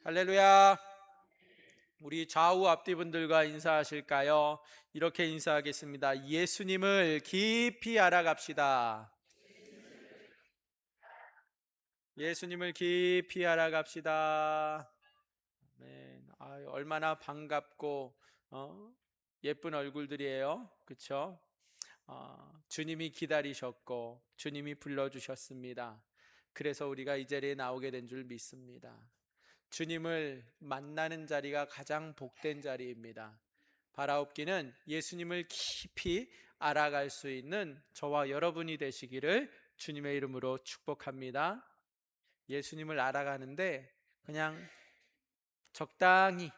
할렐루야. 우리 좌우 앞뒤 분들과 인사하실까요? 이렇게 인사하겠습니다. 예수님을 깊이 알아갑시다. 예수님을 깊이 알아갑시다. 네. 얼마나 반갑고 예쁜 얼굴들이에요. 그렇죠? 주님이 기다리셨고 주님이 불러주셨습니다. 그래서 우리가 이 자리에 나오게 된 줄 믿습니다. 주님을 만나는 자리가 가장 복된 자리입니다. 바라옵기는 예수님을 깊이 알아갈 수 있는 저와 여러분이 되시기를 주님의 이름으로 축복합니다. 예수님을 알아가는데 그냥 적당히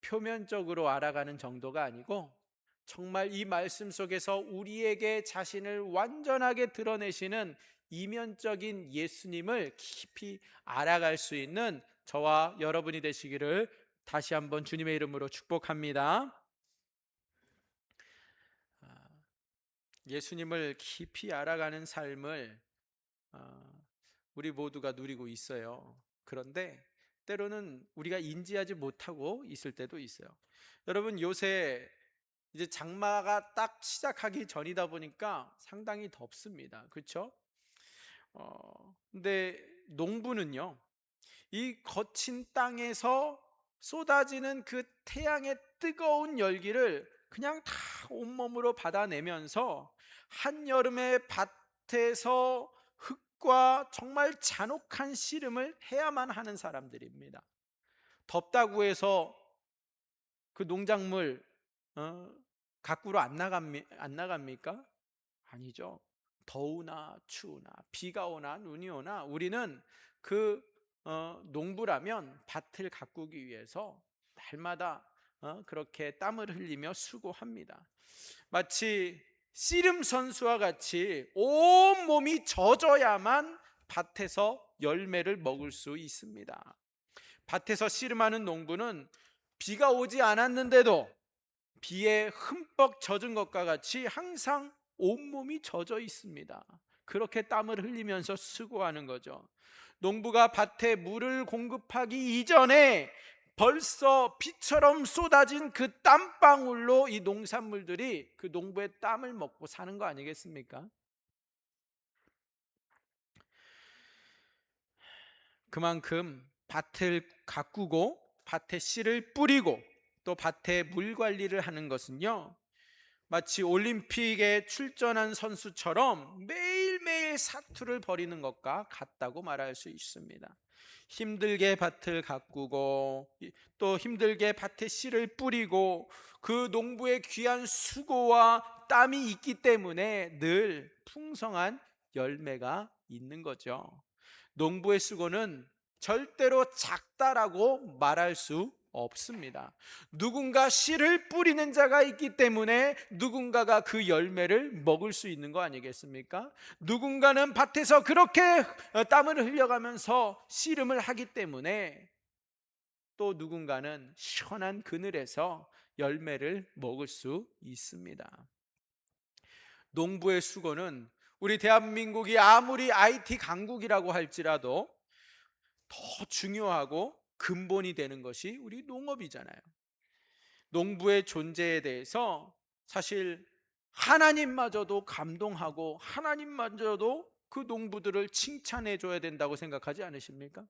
표면적으로 알아가는 정도가 아니고 정말 이 말씀 속에서 우리에게 자신을 완전하게 드러내시는 이면적인 예수님을 깊이 알아갈 수 있는 저와 여러분이 되시기를 다시 한번 주님의 이름으로 축복합니다. 예수님을 깊이 알아가는 삶을 우리 모두가 누리고 있어요. 그런데 때로는 우리가 인지하지 못하고 있을 때도 있어요. 여러분, 요새 이제 장마가 딱 시작하기 전이다 보니까 상당히 덥습니다. 그렇죠? 근데 농부는요, 이 거친 땅에서 쏟아지는 그 태양의 뜨거운 열기를 그냥 다 온몸으로 받아내면서 한여름의 밭에서 흙과 정말 잔혹한 씨름을 해야만 하는 사람들입니다. 덥다고 해서 그 농작물 어, 밖으로 안 나갑니까? 아니죠. 더우나 추우나 비가 오나 눈이 오나 우리는 그 농부라면 밭을 가꾸기 위해서 날마다 그렇게 땀을 흘리며 수고합니다. 마치 씨름 선수와 같이 온 몸이 젖어야만 밭에서 열매를 먹을 수 있습니다. 밭에서 씨름하는 농부는 비가 오지 않았는데도 비에 흠뻑 젖은 것과 같이 항상 온몸이 젖어 있습니다. 그렇게 땀을 흘리면서 수고하는 거죠. 농부가 밭에 물을 공급하기 이전에 벌써 비처럼 쏟아진 그 땀방울로 이 농산물들이 그 농부의 땀을 먹고 사는 거 아니겠습니까? 그만큼 밭을 가꾸고 밭에 씨를 뿌리고 또 밭에 물 관리를 하는 것은요, 마치 올림픽에 출전한 선수처럼 매일매일 사투를 벌이는 것과 같다고 말할 수 있습니다. 힘들게 밭을 가꾸고 또 힘들게 밭에 씨를 뿌리고 그 농부의 귀한 수고와 땀이 있기 때문에 늘 풍성한 열매가 있는 거죠. 농부의 수고는 절대로 작다라고 말할 수 없습니다. 누군가 씨를 뿌리는 자가 있기 때문에 누군가가 그 열매를 먹을 수 있는 거 아니겠습니까? 누군가는 밭에서 그렇게 땀을 흘려가면서 씨름을 하기 때문에 또 누군가는 시원한 그늘에서 열매를 먹을 수 있습니다. 농부의 수고는 우리 대한민국이 아무리 IT 강국이라고 할지라도 더 중요하고 근본이 되는 것이 우리 농업이잖아요. 농부의 존재에 대해서 사실 하나님마저도 감동하고 하나님마저도 그 농부들을 칭찬해 줘야 된다고 생각하지 않으십니까?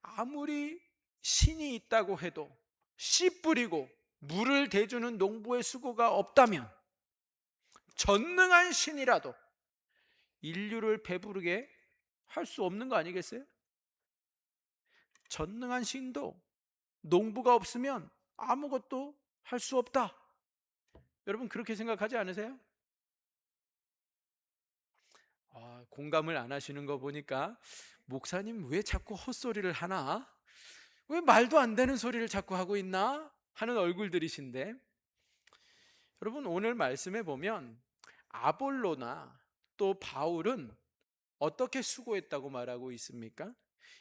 아무리 신이 있다고 해도 씨 뿌리고 물을 대주는 농부의 수고가 없다면 전능한 신이라도 인류를 배부르게 할 수 없는 거 아니겠어요? 전능한 신도 농부가 없으면 아무것도 할 수 없다. 여러분 그렇게 생각하지 않으세요? 공감을 안 하시는 거 보니까 목사님 왜 자꾸 헛소리를 하나? 왜 말도 안 되는 소리를 자꾸 하고 있나? 하는 얼굴들이신데, 여러분 오늘 말씀에 보면 아볼로나 또 바울은 어떻게 수고했다고 말하고 있습니까?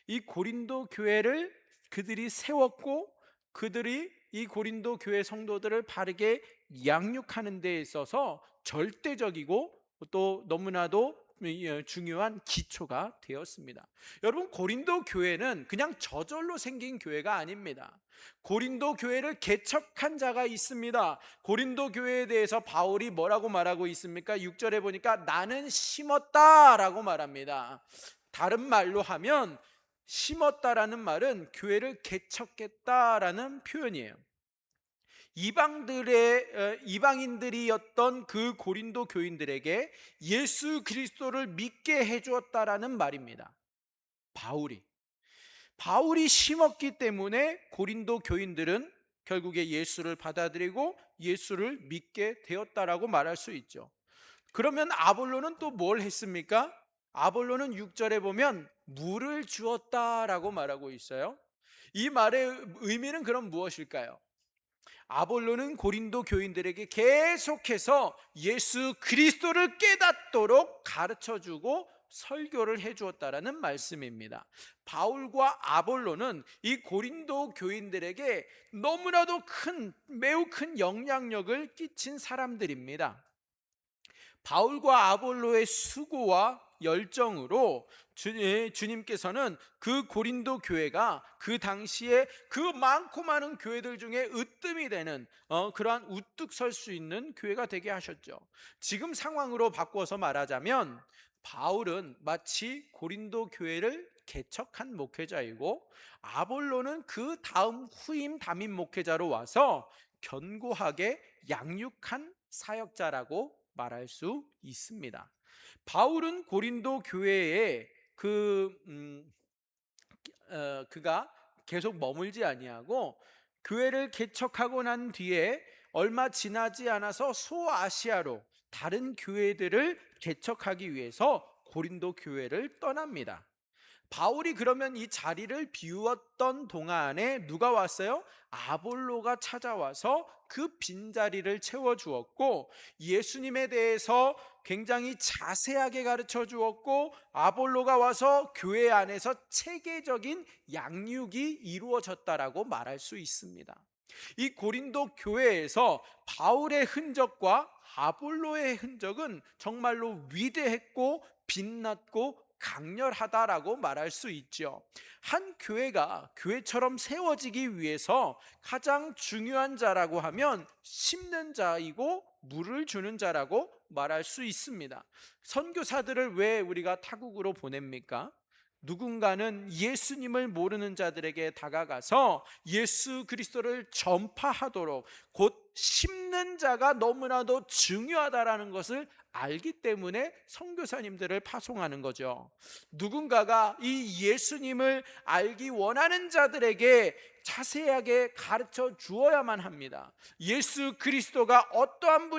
이 고린도 교회를 그들이 세웠고 그들이 이 고린도 교회 성도들을 바르게 양육하는 데 있어서 절대적이고 또 너무나도 중요한 기초가 되었습니다. 여러분, 고린도 교회는 그냥 저절로 생긴 교회가 아닙니다. 고린도 교회를 개척한 자가 있습니다. 고린도 교회에 대해서 바울이 뭐라고 말하고 있습니까? 6절에 보니까 나는 심었다라고 말합니다. 다른 말로 하면 심었다라는 말은 교회를 개척했다라는 표현이에요. 이방인들이었던 그 고린도 교인들에게 예수 그리스도를 믿게 해주었다라는 말입니다. 바울이 심었기 때문에 고린도 교인들은 결국에 예수를 받아들이고 예수를 믿게 되었다라고 말할 수 있죠. 그러면 아볼로는 또 뭘 했습니까? 아볼로는 6절에 보면 물을 주었다라고 말하고 있어요. 이 말의 의미는 그럼 무엇일까요? 아볼로는 고린도 교인들에게 계속해서 예수 그리스도를 깨닫도록 가르쳐주고 설교를 해주었다라는 말씀입니다. 바울과 아볼로는 이 고린도 교인들에게 너무나도 매우 큰 영향력을 끼친 사람들입니다. 바울과 아볼로의 수고와 열정으로 주님께서는 그 고린도 교회가 그 당시에 그 많고 많은 교회들 중에 으뜸이 되는 그러한 우뚝 설 수 있는 교회가 되게 하셨죠. 지금 상황으로 바꿔서 말하자면 바울은 마치 고린도 교회를 개척한 목회자이고 아볼로는 그 다음 후임 담임 목회자로 와서 견고하게 양육한 사역자라고 말할 수 있습니다. 바울은 고린도 교회에 그가 계속 머물지 아니하고 교회를 개척하고 난 뒤에 얼마 지나지 않아서 소아시아로 다른 교회들을 개척하기 위해서 고린도 교회를 떠납니다. 바울이 그러면 이 자리를 비웠던 동안에 누가 왔어요? 아볼로가 찾아와서 그 빈자리를 채워주었고 예수님에 대해서 굉장히 자세하게 가르쳐 주었고 아볼로가 와서 교회 안에서 체계적인 양육이 이루어졌다라고 말할 수 있습니다. 이 고린도 교회에서 바울의 흔적과 아볼로의 흔적은 정말로 위대했고 빛났고 강렬하다라고 말할 수 있죠. 한 교회가 교회처럼 세워지기 위해서 가장 중요한 자라고 하면 심는 자이고 물을 주는 자라고 말할 수 있습니다. 선교사들을 왜 우리가 타국으로 보냅니까? 누군가는 예수님을 모르는 자들에게 다가가서 예수 그리스도를 전파하도록 곧 심는 자가 너무나도 중요하다라는 것을 알기 때문에 선교사님들을 파송하는 거죠. 누군가가 이 예수님을 알기 원하는 자들에게 자세하게 가르쳐 주어야만 합니다. 예수 그리스도가 어떠한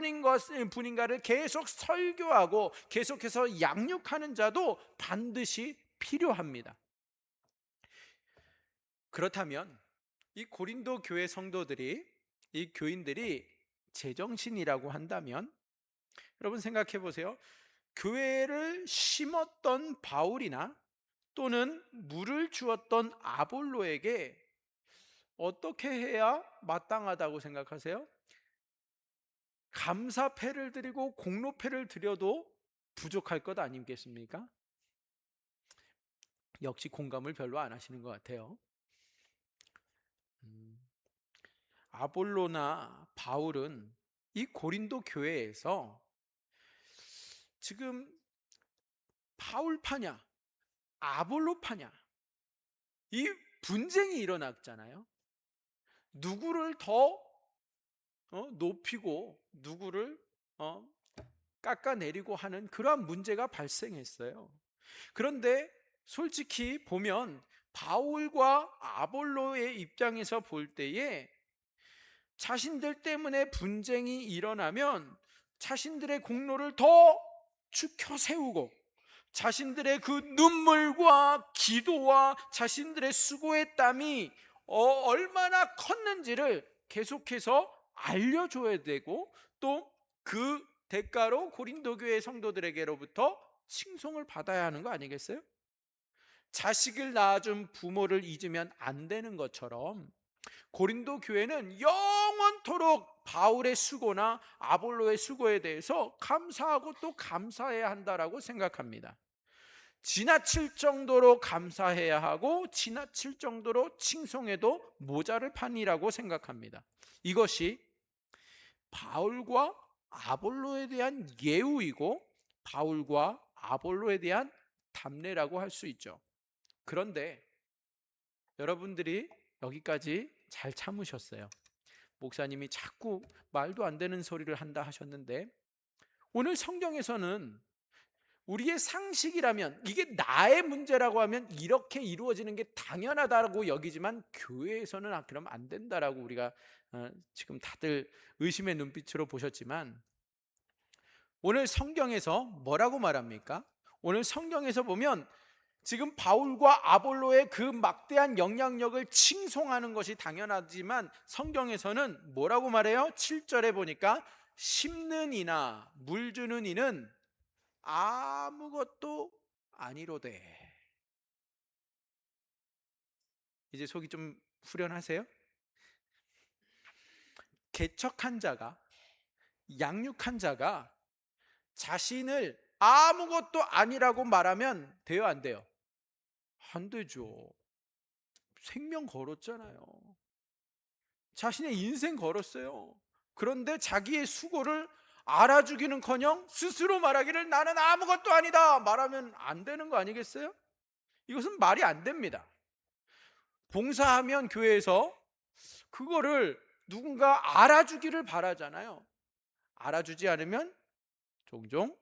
분인가를 계속 설교하고 계속해서 양육하는 자도 반드시 필요합니다. 그렇다면 이 고린도 교회 성도들이 이 교인들이 제정신이라고 한다면 여러분 생각해 보세요. 교회를 심었던 바울이나 또는 물을 주었던 아볼로에게 어떻게 해야 마땅하다고 생각하세요? 감사패를 드리고 공로패를 드려도 부족할 것 아니겠습니까? 역시 공감을 별로 안 하시는 것 같아요. 아볼로나 바울은 이 고린도 교회에서 지금 바울파냐 아볼로파냐 이 분쟁이 일어났잖아요. 누구를 더 높이고 누구를 깎아내리고 하는 그러한 문제가 발생했어요. 그런데 솔직히 보면 바울과 아볼로의 입장에서 볼 때에 자신들 때문에 분쟁이 일어나면 자신들의 공로를 더 축혀 세우고 자신들의 그 눈물과 기도와 자신들의 수고의 땀이 얼마나 컸는지를 계속해서 알려줘야 되고 또 그 대가로 고린도 교회 성도들에게로부터 칭송을 받아야 하는 거 아니겠어요? 자식을 낳아준 부모를 잊으면 안 되는 것처럼 고린도 교회는 영원토록 바울의 수고나 아볼로의 수고에 대해서 감사하고 또 감사해야 한다라고 생각합니다. 지나칠 정도로 감사해야 하고 지나칠 정도로 칭송해도 모자를 판이라고 생각합니다. 이것이 바울과 아볼로에 대한 예우이고 바울과 아볼로에 대한 답례라고 할 수 있죠. 그런데 여러분들이 여기까지 잘 참으셨어요. 목사님이 자꾸 말도 안 되는 소리를 한다 하셨는데, 오늘 성경에서는 우리의 상식이라면, 이게 나의 문제라고 하면 이렇게 이루어지는 게 당연하다고 여기지만 교회에서는 그러면 안 된다라고 우리가 지금 다들 의심의 눈빛으로 보셨지만, 오늘 성경에서 뭐라고 말합니까? 오늘 성경에서 보면 지금 바울과 아볼로의 그 막대한 영향력을 칭송하는 것이 당연하지만 성경에서는 뭐라고 말해요? 7절에 보니까 심는 이나 물 주는 이는 아무것도 아니로되. 이제 속이 좀 후련하세요? 개척한 자가, 양육한 자가 자신을 아무것도 아니라고 말하면 돼요, 안 돼요? 안 되죠. 생명 걸었잖아요. 자신의 인생 걸었어요. 그런데 자기의 수고를 알아주기는커녕 스스로 말하기를 나는 아무것도 아니다 말하면 안 되는 거 아니겠어요? 이것은 말이 안 됩니다. 봉사하면 교회에서 그거를 누군가 알아주기를 바라잖아요. 알아주지 않으면 종종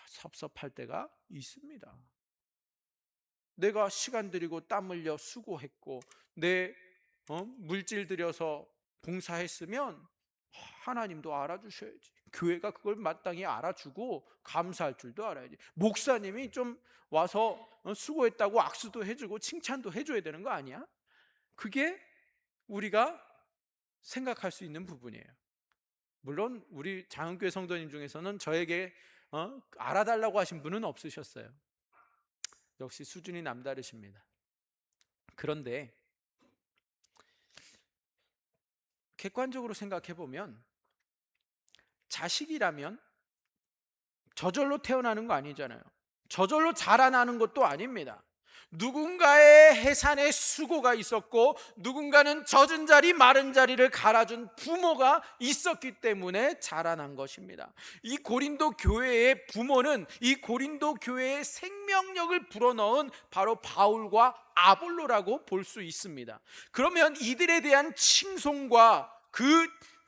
섭섭할 때가 있습니다. 내가 시간 들이고 땀 흘려 수고했고 내 물질 들여서 봉사했으면 하나님도 알아주셔야지. 교회가 그걸 마땅히 알아주고 감사할 줄도 알아야지. 목사님이 좀 와서 수고했다고 악수도 해주고 칭찬도 해줘야 되는 거 아니야? 그게 우리가 생각할 수 있는 부분이에요. 물론 우리 장흥교회 성도님 중에서는 저에게 알아달라고 하신 분은 없으셨어요. 역시 수준이 남다르십니다. 그런데 객관적으로 생각해 보면 자식이라면 저절로 태어나는 거 아니잖아요. 저절로 자라나는 것도 아닙니다. 누군가의 해산의 수고가 있었고 누군가는 젖은 자리 마른 자리를 갈아준 부모가 있었기 때문에 자라난 것입니다. 이 고린도 교회의 부모는 이 고린도 교회의 생명력을 불어넣은 바로 바울과 아볼로라고 볼 수 있습니다. 그러면 이들에 대한 칭송과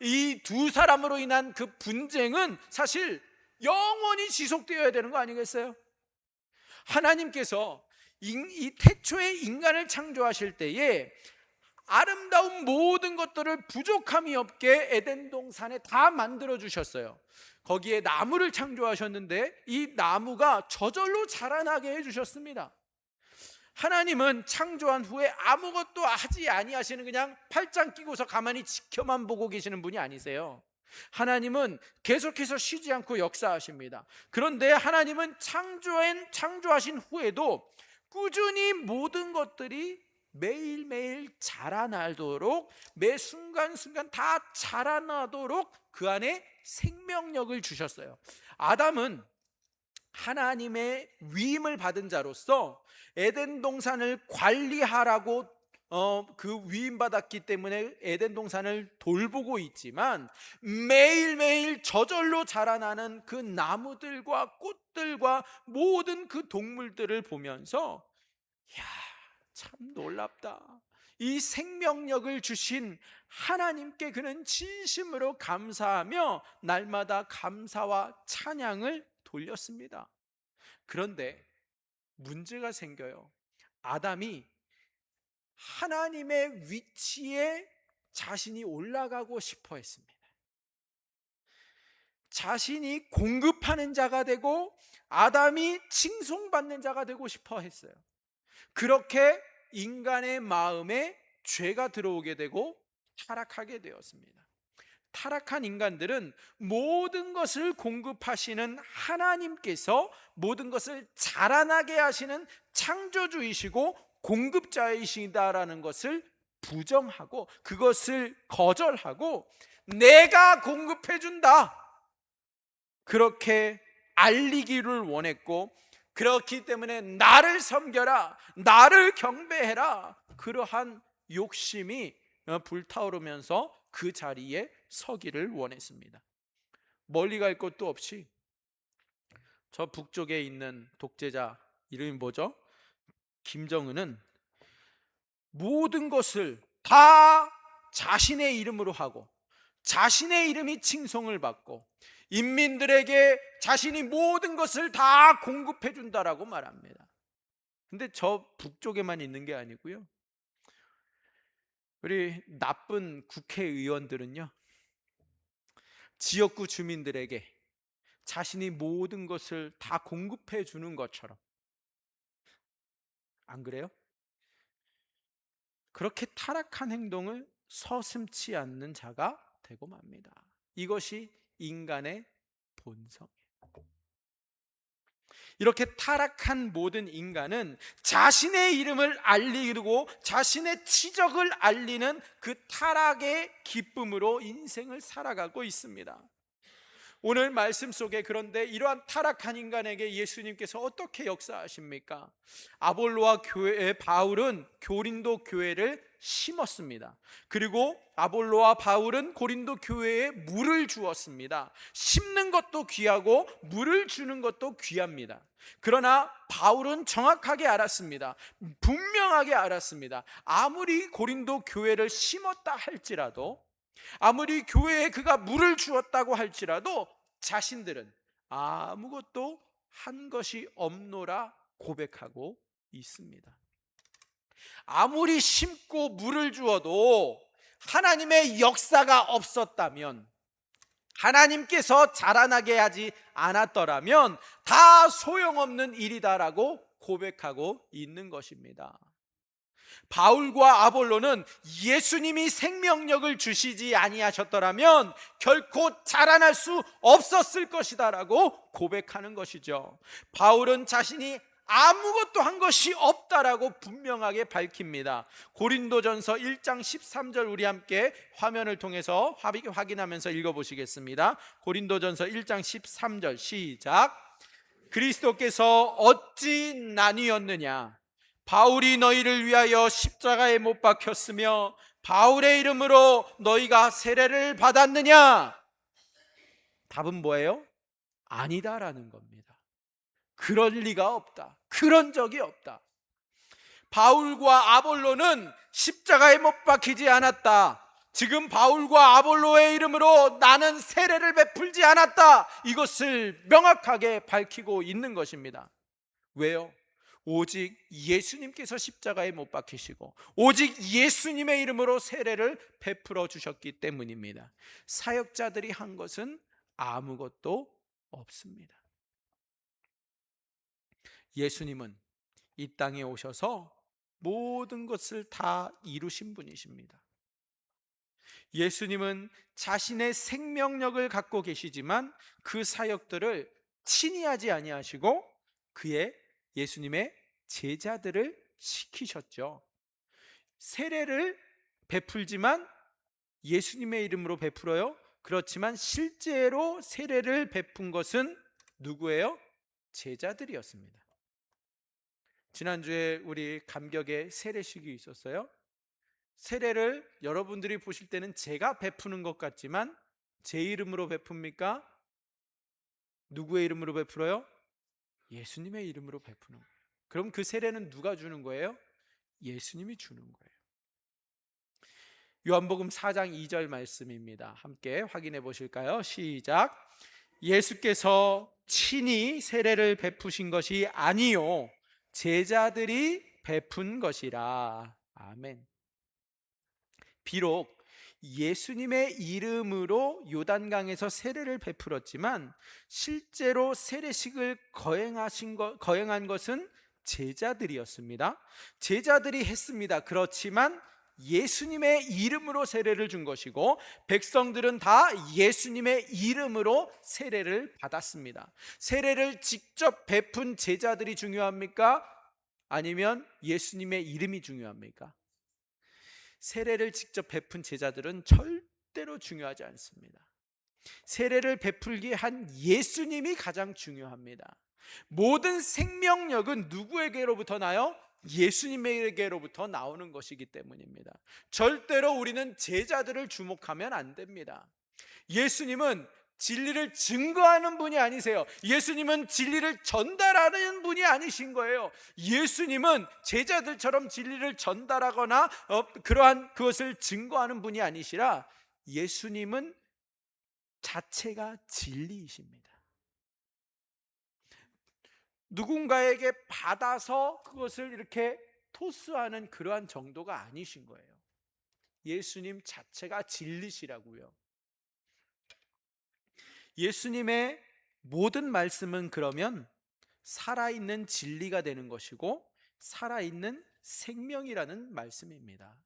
이 두 사람으로 인한 그 분쟁은 사실 영원히 지속되어야 되는 거 아니겠어요? 하나님께서 이 태초에 인간을 창조하실 때에 아름다운 모든 것들을 부족함이 없게 에덴 동산에 다 만들어 주셨어요. 거기에 나무를 창조하셨는데 이 나무가 저절로 자라나게 해주셨습니다. 하나님은 창조한 후에 아무것도 하지 아니하시는 그냥 팔짱 끼고서 가만히 지켜만 보고 계시는 분이 아니세요. 하나님은 계속해서 쉬지 않고 역사하십니다. 그런데 하나님은 창조하신 후에도 꾸준히 모든 것들이 매일매일 자라나도록, 매 순간순간 다 자라나도록 그 안에 생명력을 주셨어요. 아담은 하나님의 위임을 받은 자로서 에덴 동산을 관리하라고 그 위임받았기 때문에 에덴 동산을 돌보고 있지만 매일매일 저절로 자라나는 그 나무들과 꽃들과 모든 그 동물들을 보면서 야, 참 놀랍다. 이 생명력을 주신 하나님께 그는 진심으로 감사하며 날마다 감사와 찬양을 돌렸습니다. 그런데 문제가 생겨요. 아담이 하나님의 위치에 자신이 올라가고 싶어 했습니다. 자신이 공급하는 자가 되고 아담이 칭송받는 자가 되고 싶어 했어요. 그렇게 인간의 마음에 죄가 들어오게 되고 타락하게 되었습니다. 타락한 인간들은 모든 것을 공급하시는 하나님께서 모든 것을 자라나게 하시는 창조주이시고 공급자이시다라는 것을 부정하고 그것을 거절하고 내가 공급해 준다, 그렇게 알리기를 원했고, 그렇기 때문에 나를 섬겨라, 나를 경배해라, 그러한 욕심이 불타오르면서 그 자리에 서기를 원했습니다. 멀리 갈 것도 없이 저 북쪽에 있는 독재자, 이름이 뭐죠? 김정은은 모든 것을 다 자신의 이름으로 하고 자신의 이름이 칭송을 받고 인민들에게 자신이 모든 것을 다 공급해 준다라고 말합니다. 근데 저 북쪽에만 있는 게 아니고요, 우리 나쁜 국회의원들은요, 지역구 주민들에게 자신이 모든 것을 다 공급해 주는 것처럼, 안 그래요? 그렇게 타락한 행동을 서슴지 않는 자가 되고 맙니다. 이것이 인간의 본성이에요. 이렇게 타락한 모든 인간은 자신의 이름을 알리고 자신의 치적을 알리는 그 타락의 기쁨으로 인생을 살아가고 있습니다. 오늘 말씀 속에 그런데 이러한 타락한 인간에게 예수님께서 어떻게 역사하십니까? 아볼로와 바울은 고린도 교회를 심었습니다. 그리고 아볼로와 바울은 고린도 교회에 물을 주었습니다. 심는 것도 귀하고 물을 주는 것도 귀합니다. 그러나 바울은 정확하게 알았습니다. 분명하게 알았습니다. 아무리 고린도 교회를 심었다 할지라도, 아무리 교회에 그가 물을 주었다고 할지라도 자신들은 아무것도 한 것이 없노라 고백하고 있습니다. 아무리 심고 물을 주어도 하나님의 역사가 없었다면, 하나님께서 자라나게 하지 않았더라면 다 소용없는 일이다라고 고백하고 있는 것입니다. 바울과 아볼로는 예수님이 생명력을 주시지 아니하셨더라면 결코 자라날 수 없었을 것이다라고 고백하는 것이죠. 바울은 자신이 아무것도 한 것이 없다라고 분명하게 밝힙니다. 고린도전서 1장 13절 우리 함께 화면을 통해서 확인하면서 읽어보시겠습니다. 고린도전서 1장 13절 시작. 그리스도께서 어찌 나뉘었느냐? 바울이 너희를 위하여 십자가에 못 박혔으며 바울의 이름으로 너희가 세례를 받았느냐? 답은 뭐예요? 아니다라는 겁니다. 그럴 리가 없다. 그런 적이 없다. 바울과 아볼로는 십자가에 못 박히지 않았다. 지금 바울과 아볼로의 이름으로 나는 세례를 베풀지 않았다. 이것을 명확하게 밝히고 있는 것입니다. 왜요? 오직 예수님께서 십자가에 못 박히시고 오직 예수님의 이름으로 세례를 베풀어 주셨기 때문입니다. 사역자들이 한 것은 아무것도 없습니다. 예수님은 이 땅에 오셔서 모든 것을 다 이루신 분이십니다. 예수님은 자신의 생명력을 갖고 계시지만 그 사역들을 친히 하지 아니하시고 그의 예수님의 제자들을 시키셨죠. 세례를 베풀지만 예수님의 이름으로 베풀어요. 그렇지만 실제로 세례를 베푼 것은 누구예요? 제자들이었습니다. 지난주에 우리 감격의 세례식이 있었어요. 세례를 여러분들이 보실 때는 제가 베푸는 것 같지만 제 이름으로 베풉니까? 누구의 이름으로 베풀어요? 예수님의 이름으로 베푸는 거예요. 그럼 그 세례는 누가 주는 거예요? 예수님이 주는 거예요. 요한복음 4장 2절 말씀입니다. 함께 확인해 보실까요? 시작. 예수께서 친히 세례를 베푸신 것이 아니요 제자들이 베푼 것이라. 아멘. 비록 예수님의 이름으로 요단강에서 세례를 베풀었지만 실제로 세례식을 거행한 것은 제자들이었습니다. 제자들이 했습니다. 그렇지만 예수님의 이름으로 세례를 준 것이고 백성들은 다 예수님의 이름으로 세례를 받았습니다. 세례를 직접 베푼 제자들이 중요합니까? 아니면 예수님의 이름이 중요합니까? 세례를 직접 베푼 제자들은 절대로 중요하지 않습니다. 세례를 베풀게 한 예수님이 가장 중요합니다. 모든 생명력은 누구에게로부터 나요? 예수님에게로부터 나오는 것이기 때문입니다. 절대로 우리는 제자들을 주목하면 안 됩니다. 예수님은 진리를 증거하는 분이 아니세요. 예수님은 진리를 전달하는 분이 아니신 거예요. 예수님은 제자들처럼 진리를 전달하거나 그러한 그것을 증거하는 분이 아니시라, 예수님은 자체가 진리이십니다. 누군가에게 받아서 그것을 이렇게 토스하는 그러한 정도가 아니신 거예요. 예수님 자체가 진리시라고요. 예수님의 모든 말씀은 그러면 살아있는 진리가 되는 것이고 살아있는 생명이라는 말씀입니다.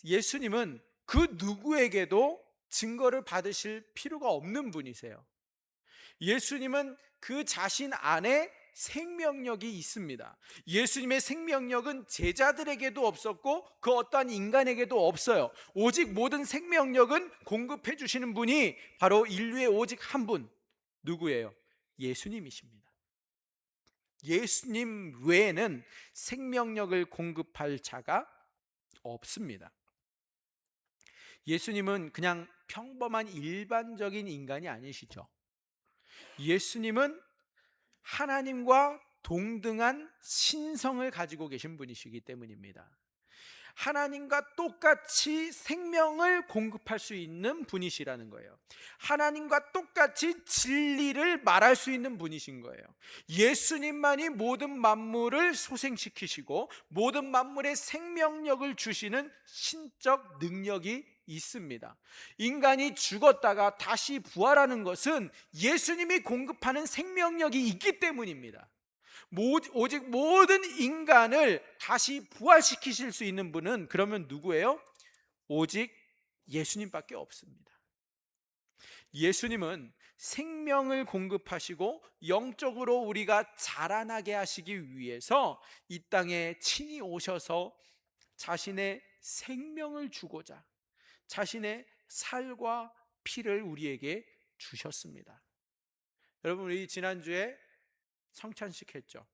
예수님은 그 누구에게도 증거를 받으실 필요가 없는 분이세요. 예수님은 그 자신 안에 생명력이 있습니다. 예수님의 생명력은 제자들에게도 없었고 그 어떠한 인간에게도 없어요. 오직 모든 생명력은 공급해 주시는 분이 바로 인류의 오직 한 분, 누구예요? 예수님이십니다. 예수님 외에는 생명력을 공급할 자가 없습니다. 예수님은 그냥 평범한 일반적인 인간이 아니시죠. 예수님은 하나님과 동등한 신성을 가지고 계신 분이시기 때문입니다. 하나님과 똑같이 생명을 공급할 수 있는 분이시라는 거예요. 하나님과 똑같이 진리를 말할 수 있는 분이신 거예요. 예수님만이 모든 만물을 소생시키시고 모든 만물에 생명력을 주시는 신적 능력이 있습니다. 인간이 죽었다가 다시 부활하는 것은 예수님이 공급하는 생명력이 있기 때문입니다. 오직 모든 인간을 다시 부활시키실 수 있는 분은 그러면 누구예요? 오직 예수님밖에 없습니다. 예수님은 생명을 공급하시고 영적으로 우리가 자라나게 하시기 위해서 이 땅에 친히 오셔서 자신의 생명을 주고자 자신의 살과 피를 우리에게 주셨습니다. 여러분, 우리 지난주에 성찬식 했죠.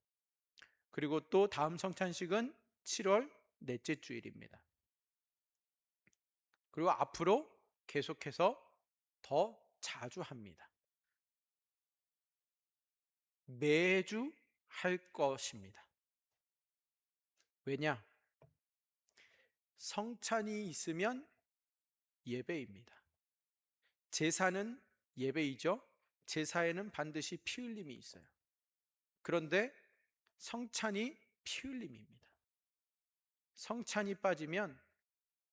그리고 또 다음 성찬식은 7월 넷째 주일입니다. 그리고 앞으로 계속해서 더 자주 합니다. 매주 할 것입니다. 왜냐? 성찬이 있으면 예배입니다. 제사는 예배이죠. 제사에는 반드시 피 흘림이 있어요. 그런데 성찬이 피 흘림입니다. 성찬이 빠지면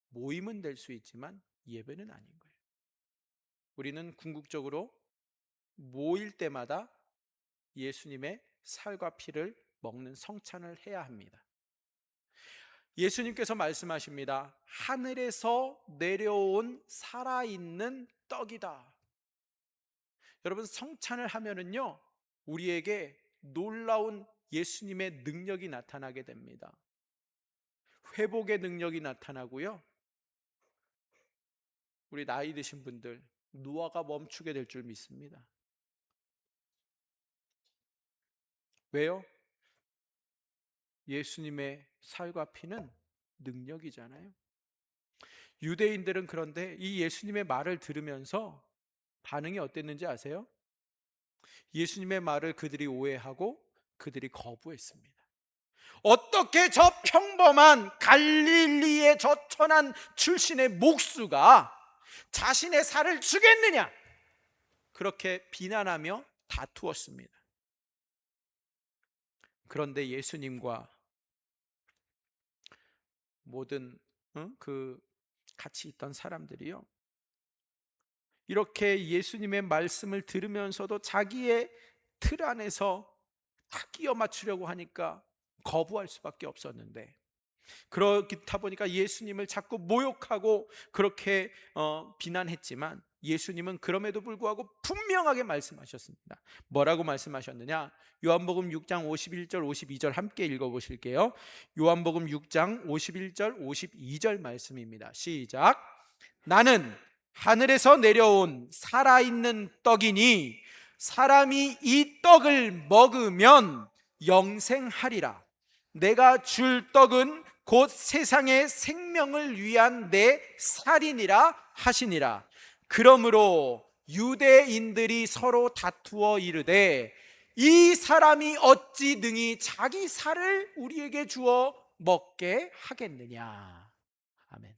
모임은 될 수 있지만 예배는 아닌 거예요. 우리는 궁극적으로 모일 때마다 예수님의 살과 피를 먹는 성찬을 해야 합니다. 예수님께서 말씀하십니다. 하늘에서 내려온 살아있는 떡이다. 여러분, 성찬을 하면은요, 우리에게 놀라운 예수님의 능력이 나타나게 됩니다. 회복의 능력이 나타나고요, 우리 나이 드신 분들 노화가 멈추게 될 줄 믿습니다. 왜요? 예수님의 살과 피는 능력이잖아요. 유대인들은 그런데 이 예수님의 말을 들으면서 반응이 어땠는지 아세요? 예수님의 말을 그들이 오해하고 그들이 거부했습니다. 어떻게 저 평범한 갈릴리의 저 천한 출신의 목수가 자신의 살을 주겠느냐? 그렇게 비난하며 다투었습니다. 그런데 예수님과 모든 그 같이 있던 사람들이요, 이렇게 예수님의 말씀을 들으면서도 자기의 틀 안에서 다 끼워 맞추려고 하니까 거부할 수밖에 없었는데, 그렇다 보니까 예수님을 자꾸 모욕하고 그렇게 비난했지만 예수님은 그럼에도 불구하고 분명하게 말씀하셨습니다. 뭐라고 말씀하셨느냐? 요한복음 6장 51절 52절 함께 읽어보실게요. 요한복음 6장 51절 52절 말씀입니다. 시작. 나는 하늘에서 내려온 살아있는 떡이니 사람이 이 떡을 먹으면 영생하리라. 내가 줄 떡은 곧 세상의 생명을 위한 내 살이니라 하시니라. 그러므로 유대인들이 서로 다투어 이르되 이 사람이 어찌 능히 자기 살을 우리에게 주어 먹게 하겠느냐. 아멘.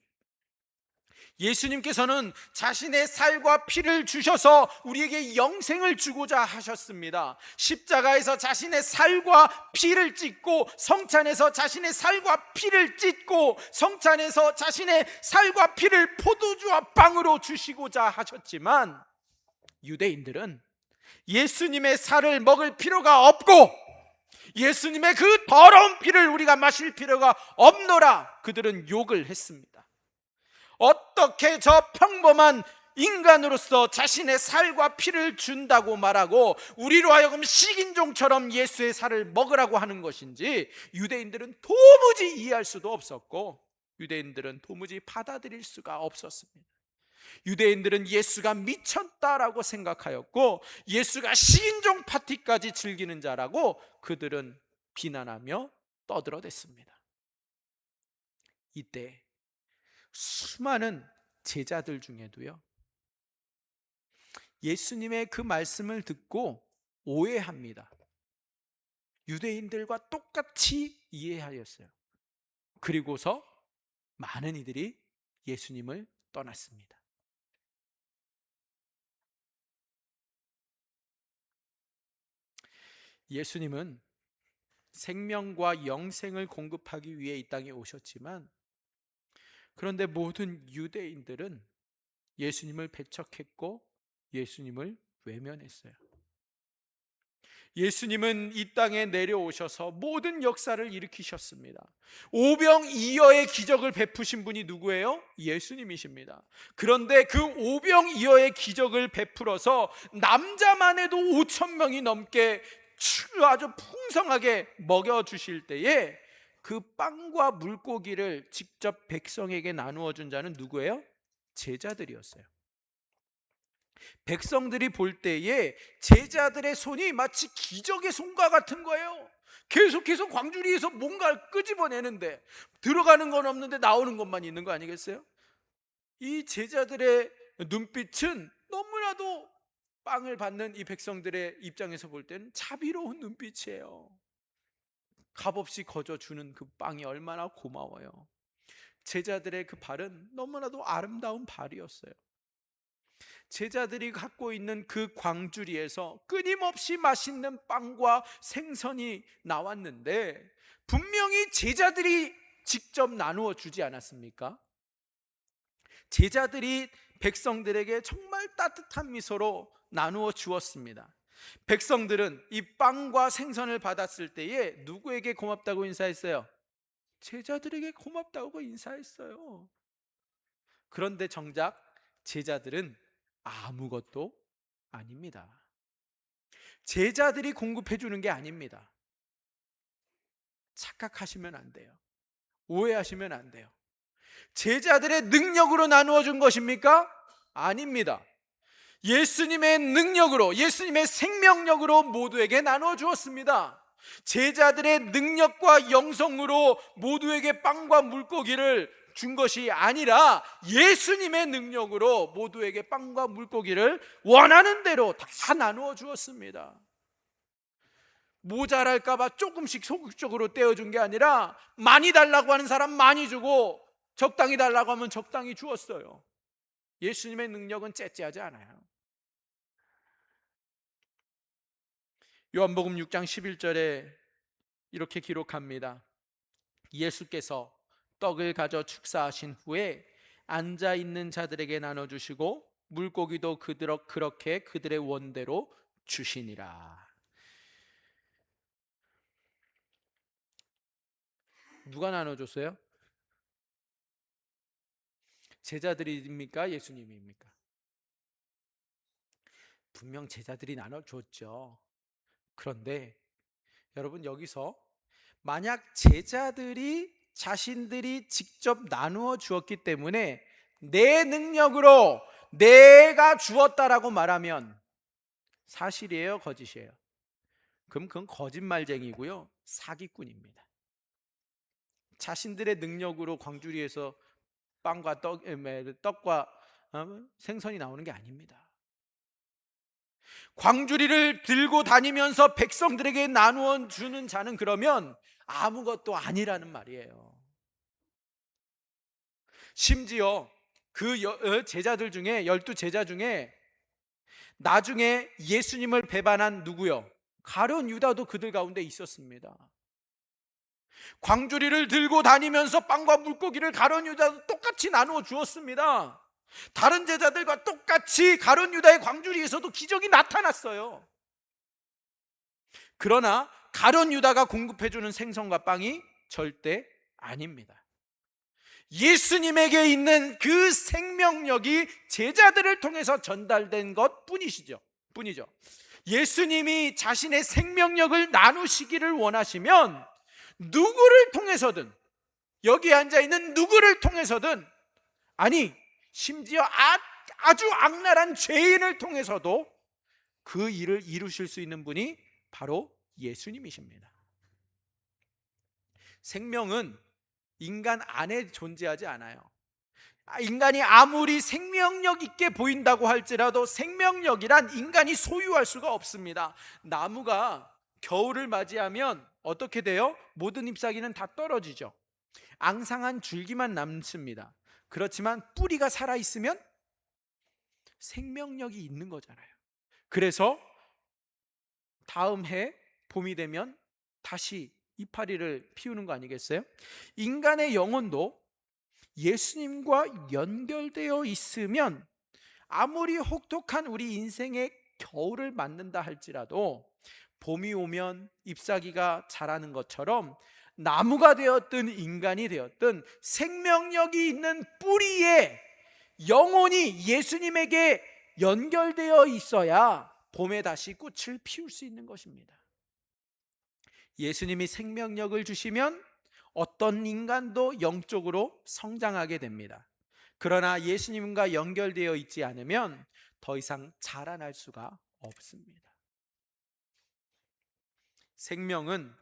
예수님께서는 자신의 살과 피를 주셔서 우리에게 영생을 주고자 하셨습니다. 십자가에서 자신의 살과 피를 찢고 성찬에서 자신의 살과 피를 찢고 성찬에서 자신의 살과 피를 포도주와 빵으로 주시고자 하셨지만 유대인들은 예수님의 살을 먹을 필요가 없고 예수님의 그 더러운 피를 우리가 마실 필요가 없노라 그들은 욕을 했습니다. 어떻게 저 평범한 인간으로서 자신의 살과 피를 준다고 말하고 우리로 하여금 식인종처럼 예수의 살을 먹으라고 하는 것인지 유대인들은 도무지 이해할 수도 없었고 유대인들은 도무지 받아들일 수가 없었습니다. 유대인들은 예수가 미쳤다라고 생각하였고 예수가 식인종 파티까지 즐기는 자라고 그들은 비난하며 떠들어댔습니다. 이때 수많은 제자들 중에도요 예수님의 그 말씀을 듣고 오해합니다. 유대인들과 똑같이 이해하였어요. 그리고서 많은 이들이 예수님을 떠났습니다. 예수님은 생명과 영생을 공급하기 위해 이 땅에 오셨지만 그런데 모든 유대인들은 예수님을 배척했고 예수님을 외면했어요. 예수님은 이 땅에 내려오셔서 모든 역사를 일으키셨습니다. 오병이어의 기적을 베푸신 분이 누구예요? 예수님이십니다. 그런데 그 오병이어의 기적을 베풀어서 남자만 해도 5천 명이 넘게 아주 풍성하게 먹여주실 때에 그 빵과 물고기를 직접 백성에게 나누어 준 자는 누구예요? 제자들이었어요. 백성들이 볼 때에 제자들의 손이 마치 기적의 손과 같은 거예요. 계속해서 광주리에서 뭔가를 끄집어내는데 들어가는 건 없는데 나오는 것만 있는 거 아니겠어요? 이 제자들의 눈빛은 너무나도 빵을 받는 이 백성들의 입장에서 볼 때는 자비로운 눈빛이에요. 값없이 거저주는 그 빵이 얼마나 고마워요. 제자들의 그 발은 너무나도 아름다운 발이었어요. 제자들이 갖고 있는 그 광주리에서 끊임없이 맛있는 빵과 생선이 나왔는데 분명히 제자들이 직접 나누어 주지 않았습니까? 제자들이 백성들에게 정말 따뜻한 미소로 나누어 주었습니다. 백성들은 이 빵과 생선을 받았을 때에 누구에게 고맙다고 인사했어요? 제자들에게 고맙다고 인사했어요. 그런데 정작 제자들은 아무것도 아닙니다. 제자들이 공급해 주는 게 아닙니다. 착각하시면 안 돼요. 오해하시면 안 돼요. 제자들의 능력으로 나누어 준 것입니까? 아닙니다. 예수님의 능력으로, 예수님의 생명력으로 모두에게 나누어 주었습니다. 제자들의 능력과 영성으로 모두에게 빵과 물고기를 준 것이 아니라 예수님의 능력으로 모두에게 빵과 물고기를 원하는 대로 다 나누어 주었습니다. 모자랄까봐 조금씩 소극적으로 떼어준 게 아니라 많이 달라고 하는 사람 많이 주고 적당히 달라고 하면 적당히 주었어요. 예수님의 능력은 째째하지 않아요. 요한복음 6장 11절에 이렇게 기록합니다. 예수께서 떡을 가져 축사하신 후에 앉아있는 자들에게 나눠주시고 물고기도 그렇게 그들의 원대로 주시니라. 누가 나눠줬어요? 제자들입니까? 예수님입니까? 분명 제자들이 나눠줬죠. 그런데 여러분, 여기서 만약 제자들이 자신들이 직접 나누어 주었기 때문에 내 능력으로 내가 주었다라고 말하면 사실이에요, 거짓이에요? 그럼 그건 거짓말쟁이고요, 사기꾼입니다. 자신들의 능력으로 광주리에서 빵과 떡과 생선이 나오는 게 아닙니다. 광주리를 들고 다니면서 백성들에게 나누어 주는 자는 그러면 아무것도 아니라는 말이에요. 심지어 그 제자들 중에, 12제자 중에 나중에 예수님을 배반한 누구요? 가룟 유다도 그들 가운데 있었습니다. 광주리를 들고 다니면서 빵과 물고기를 가룟 유다도 똑같이 나누어 주었습니다. 다른 제자들과 똑같이 가룟 유다의 광주리에서도 기적이 나타났어요. 그러나 가룟 유다가 공급해주는 생선과 빵이 절대 아닙니다. 예수님에게 있는 그 생명력이 제자들을 통해서 전달된 것 뿐이죠. 예수님이 자신의 생명력을 나누시기를 원하시면 누구를 통해서든, 여기 앉아있는 누구를 통해서든, 아니 심지어 아주 악랄한 죄인을 통해서도 그 일을 이루실 수 있는 분이 바로 예수님이십니다. 생명은 인간 안에 존재하지 않아요. 인간이 아무리 생명력 있게 보인다고 할지라도 생명력이란 인간이 소유할 수가 없습니다. 나무가 겨울을 맞이하면 어떻게 돼요? 모든 잎사귀는 다 떨어지죠. 앙상한 줄기만 남습니다. 그렇지만 뿌리가 살아있으면 생명력이 있는 거잖아요. 그래서 다음 해 봄이 되면 다시 이파리를 피우는 거 아니겠어요? 인간의 영혼도 예수님과 연결되어 있으면 아무리 혹독한 우리 인생의 겨울을 맞는다 할지라도 봄이 오면 잎사귀가 자라는 것처럼 나무가 되었든 인간이 되었든 생명력이 있는 뿌리에 영혼이 예수님에게 연결되어 있어야 봄에 다시 꽃을 피울 수 있는 것입니다. 예수님이 생명력을 주시면 어떤 인간도 영적으로 성장하게 됩니다. 그러나 예수님과 연결되어 있지 않으면 더 이상 자라날 수가 없습니다. 생명은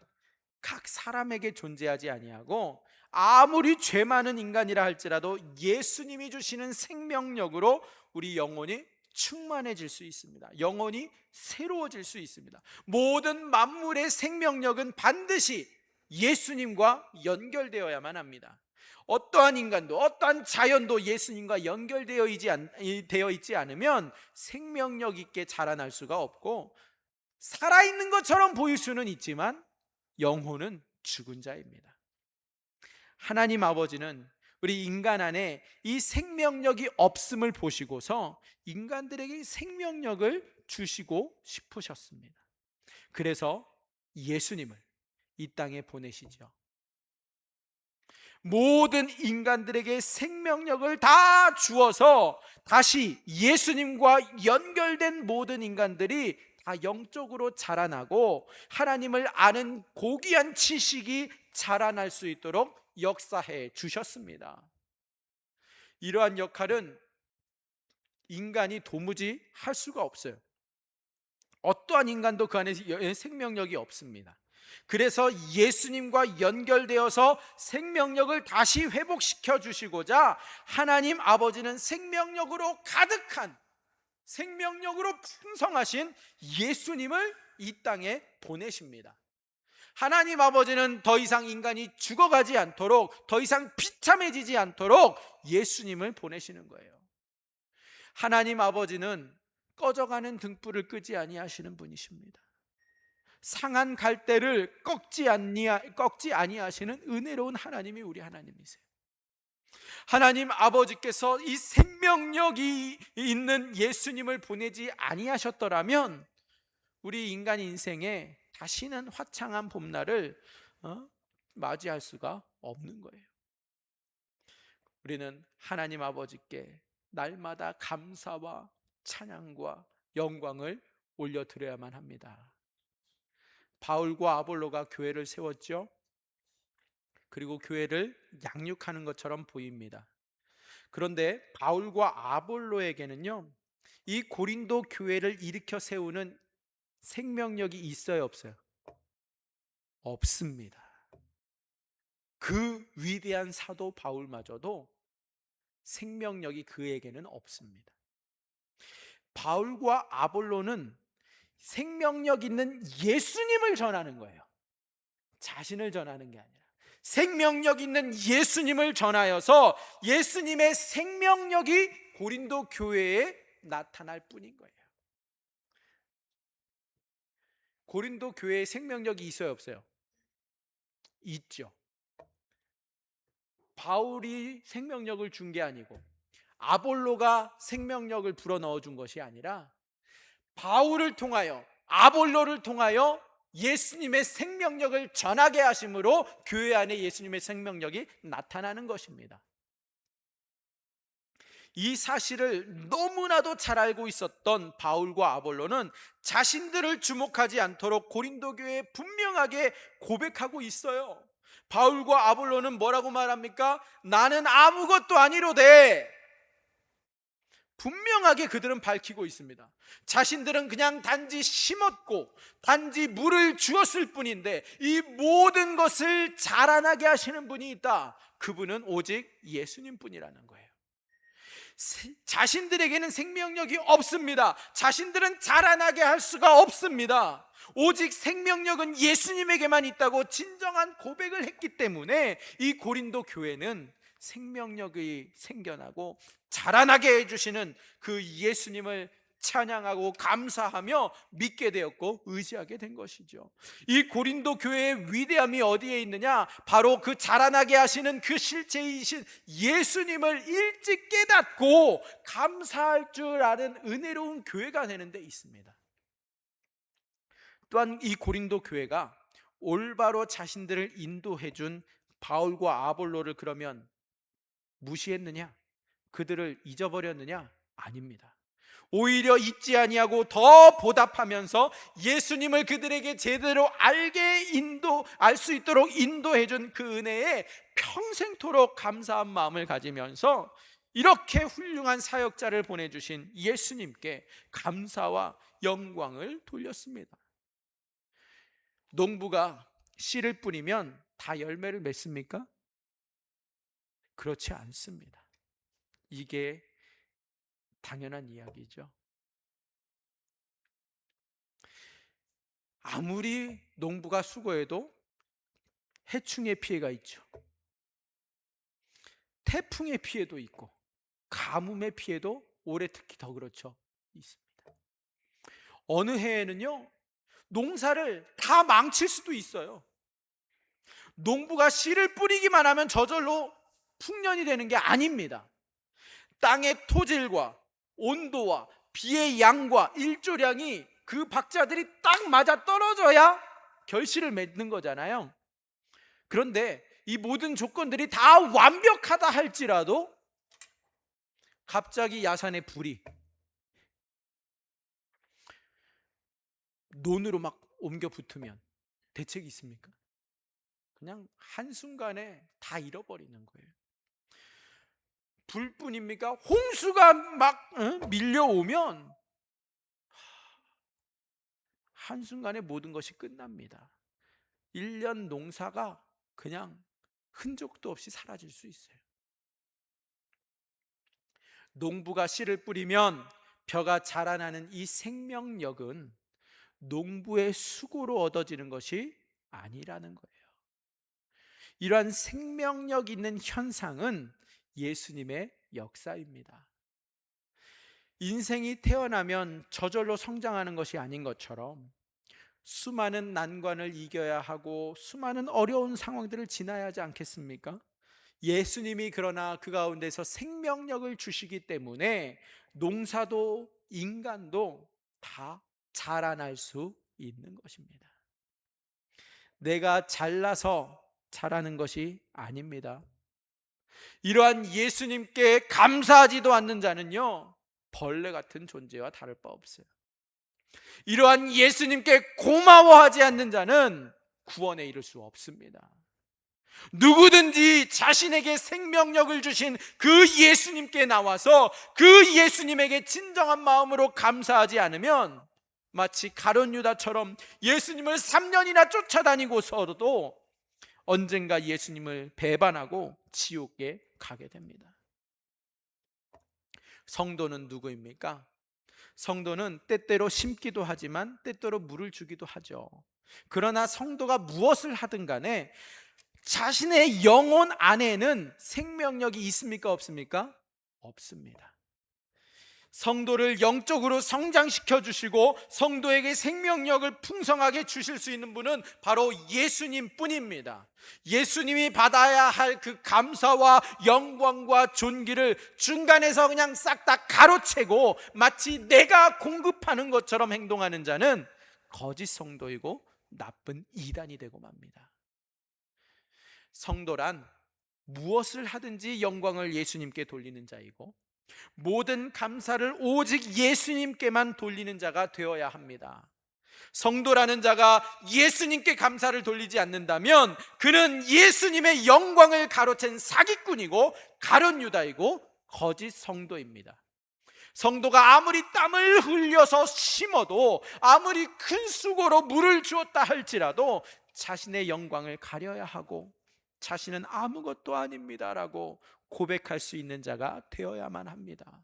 각 사람에게 존재하지 아니하고 아무리 죄 많은 인간이라 할지라도 예수님이 주시는 생명력으로 우리 영혼이 충만해질 수 있습니다. 영혼이 새로워질 수 있습니다. 모든 만물의 생명력은 반드시 예수님과 연결되어야만 합니다. 어떠한 인간도 어떠한 자연도 예수님과 연결되어 있지 않으면 생명력 있게 자라날 수가 없고 살아있는 것처럼 보일 수는 있지만 영혼은 죽은 자입니다. 하나님 아버지는 우리 인간 안에 이 생명력이 없음을 보시고서 인간들에게 생명력을 주시고 싶으셨습니다. 그래서 예수님을 이 땅에 보내시죠. 모든 인간들에게 생명력을 다 주어서 다시 예수님과 연결된 모든 인간들이 다 영적으로 자라나고 하나님을 아는 고귀한 지식이 자라날 수 있도록 역사해 주셨습니다. 이러한 역할은 인간이 도무지 할 수가 없어요. 어떠한 인간도 그 안에 생명력이 없습니다. 그래서 예수님과 연결되어서 생명력을 다시 회복시켜 주시고자 하나님 아버지는 생명력으로 가득한, 생명력으로 풍성하신 예수님을 이 땅에 보내십니다. 하나님 아버지는 더 이상 인간이 죽어가지 않도록, 더 이상 비참해지지 않도록 예수님을 보내시는 거예요. 하나님 아버지는 꺼져가는 등불을 끄지 아니하시는 분이십니다. 상한 갈대를 꺾지 아니하시는 은혜로운 하나님이 우리 하나님이세요. 하나님 아버지께서 이 생명력이 있는 예수님을 보내지 아니하셨더라면 우리 인간 인생에 다시는 화창한 봄날을 맞이할 수가 없는 거예요. 우리는 하나님 아버지께 날마다 감사와 찬양과 영광을 올려드려야만 합니다. 바울과 아볼로가 교회를 세웠죠. 그리고 교회를 양육하는 것처럼 보입니다. 그런데 바울과 아볼로에게는요, 이 고린도 교회를 일으켜 세우는 생명력이 있어요, 없어요? 없습니다. 그 위대한 사도 바울마저도 생명력이 그에게는 없습니다. 바울과 아볼로는 생명력 있는 예수님을 전하는 거예요. 자신을 전하는 게 아니라 생명력 있는 예수님을 전하여서 예수님의 생명력이 고린도 교회에 나타날 뿐인 거예요. 고린도 교회에 생명력이 있어요, 없어요? 있죠. 바울이 생명력을 준 게 아니고 아볼로가 생명력을 불어넣어 준 것이 아니라 바울을 통하여, 아볼로를 통하여 예수님의 생명력을 전하게 하심으로 교회 안에 예수님의 생명력이 나타나는 것입니다. 이 사실을 너무나도 잘 알고 있었던 바울과 아볼로는 자신들을 주목하지 않도록 고린도 교회에 분명하게 고백하고 있어요. 바울과 아볼로는 뭐라고 말합니까? 나는 아무것도 아니로되. 분명하게 그들은 밝히고 있습니다. 자신들은 그냥 단지 심었고 단지 물을 주었을 뿐인데 이 모든 것을 자라나게 하시는 분이 있다. 그분은 오직 예수님 뿐이라는 거예요. 자신들에게는 생명력이 없습니다. 자신들은 자라나게 할 수가 없습니다. 오직 생명력은 예수님에게만 있다고 진정한 고백을 했기 때문에 이 고린도 교회는 생명력이 생겨나고 자라나게 해주시는 그 예수님을 찬양하고 감사하며 믿게 되었고 의지하게 된 것이죠. 이 고린도 교회의 위대함이 어디에 있느냐? 바로 그 자라나게 하시는 그 실체이신 예수님을 일찍 깨닫고 감사할 줄 아는 은혜로운 교회가 되는 데 있습니다. 또한 이 고린도 교회가 올바로 자신들을 인도해 준 바울과 아볼로를 그러면 무시했느냐? 그들을 잊어버렸느냐? 아닙니다. 오히려 잊지 아니하고 더 보답하면서 예수님을 그들에게 제대로 알 수 있도록 인도해 준 그 은혜에 평생토록 감사한 마음을 가지면서 이렇게 훌륭한 사역자를 보내주신 예수님께 감사와 영광을 돌렸습니다. 농부가 씨를 뿌리면 다 열매를 맺습니까? 그렇지 않습니다. 이게 당연한 이야기죠. 아무리 농부가 수고해도 해충의 피해가 있죠. 태풍의 피해도 있고 가뭄의 피해도 올해 특히 더 그렇죠. 있습니다. 어느 해에는요, 농사를 다 망칠 수도 있어요. 농부가 씨를 뿌리기만 하면 저절로 풍년이 되는 게 아닙니다. 땅의 토질과 온도와 비의 양과 일조량이 그 박자들이 딱 맞아 떨어져야 결실을 맺는 거잖아요. 그런데 이 모든 조건들이 다 완벽하다 할지라도 갑자기 야산에 불이 논으로 막 옮겨 붙으면 대책이 있습니까? 그냥 한순간에 다 잃어버리는 거예요. 불뿐입니까? 홍수가 막 밀려오면 한순간에 모든 것이 끝납니다. 1년 농사가 그냥 흔적도 없이 사라질 수 있어요. 농부가 씨를 뿌리면 벼가 자라나는 이 생명력은 농부의 수고로 얻어지는 것이 아니라는 거예요. 이러한 생명력 있는 현상은 예수님의 역사입니다. 인생이 태어나면 저절로 성장하는 것이 아닌 것처럼 수많은 난관을 이겨야 하고 수많은 어려운 상황들을 지나야 하지 않겠습니까? 예수님이 그러나 그 가운데서 생명력을 주시기 때문에 농사도 인간도 다 자라날 수 있는 것입니다. 내가 잘나서 자라는 것이 아닙니다. 이러한 예수님께 감사하지도 않는 자는요, 벌레 같은 존재와 다를 바 없어요. 이러한 예수님께 고마워하지 않는 자는 구원에 이를 수 없습니다. 누구든지 자신에게 생명력을 주신 그 예수님께 나와서 그 예수님에게 진정한 마음으로 감사하지 않으면 마치 가룟 유다처럼 예수님을 3년이나 쫓아다니고서도 언젠가 예수님을 배반하고 지옥에 가게 됩니다. 성도는 누구입니까? 성도는 때때로 심기도 하지만 때때로 물을 주기도 하죠. 그러나 성도가 무엇을 하든 간에 자신의 영혼 안에는 생명력이 있습니까? 없습니까? 없습니다. 성도를 영적으로 성장시켜 주시고 성도에게 생명력을 풍성하게 주실 수 있는 분은 바로 예수님 뿐입니다. 예수님이 받아야 할 그 감사와 영광과 존귀를 중간에서 그냥 싹 다 가로채고 마치 내가 공급하는 것처럼 행동하는 자는 거짓 성도이고 나쁜 이단이 되고 맙니다. 성도란 무엇을 하든지 영광을 예수님께 돌리는 자이고 모든 감사를 오직 예수님께만 돌리는 자가 되어야 합니다. 성도라는 자가 예수님께 감사를 돌리지 않는다면 그는 예수님의 영광을 가로챈 사기꾼이고 가룟 유다이고 거짓 성도입니다. 성도가 아무리 땀을 흘려서 심어도 아무리 큰 수고로 물을 주었다 할지라도 자신의 영광을 가려야 하고 자신은 아무것도 아닙니다라고 고백할 수 있는 자가 되어야만 합니다.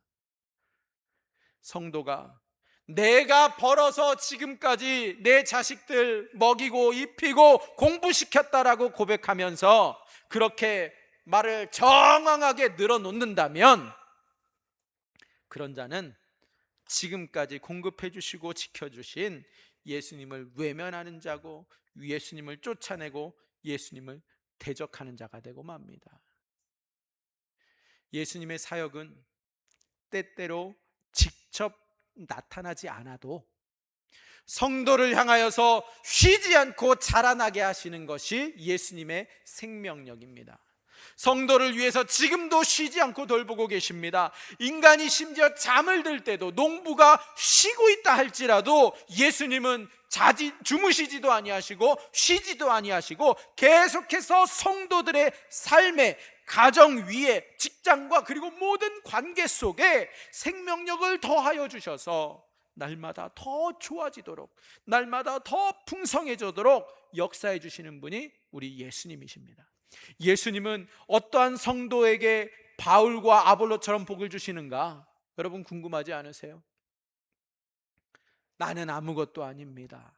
성도가 내가 벌어서 지금까지 내 자식들 먹이고 입히고 공부시켰다라고 고백하면서 그렇게 말을 정황하게 늘어놓는다면 그런 자는 지금까지 공급해 주시고 지켜주신 예수님을 외면하는 자고 예수님을 쫓아내고 예수님을 대적하는 자가 되고 맙니다. 예수님의 사역은 때때로 직접 나타나지 않아도 성도를 향하여서 쉬지 않고 자라나게 하시는 것이 예수님의 생명력입니다. 성도를 위해서 지금도 쉬지 않고 돌보고 계십니다. 인간이 심지어 잠을 들 때도 농부가 쉬고 있다 할지라도 예수님은 주무시지도 아니하시고 쉬지도 아니하시고 계속해서 성도들의 삶에 가정 위에 직장과 그리고 모든 관계 속에 생명력을 더하여 주셔서 날마다 더 좋아지도록 날마다 더 풍성해지도록 역사해 주시는 분이 우리 예수님이십니다. 예수님은 어떠한 성도에게 바울과 아볼로처럼 복을 주시는가? 여러분 궁금하지 않으세요? 나는 아무것도 아닙니다.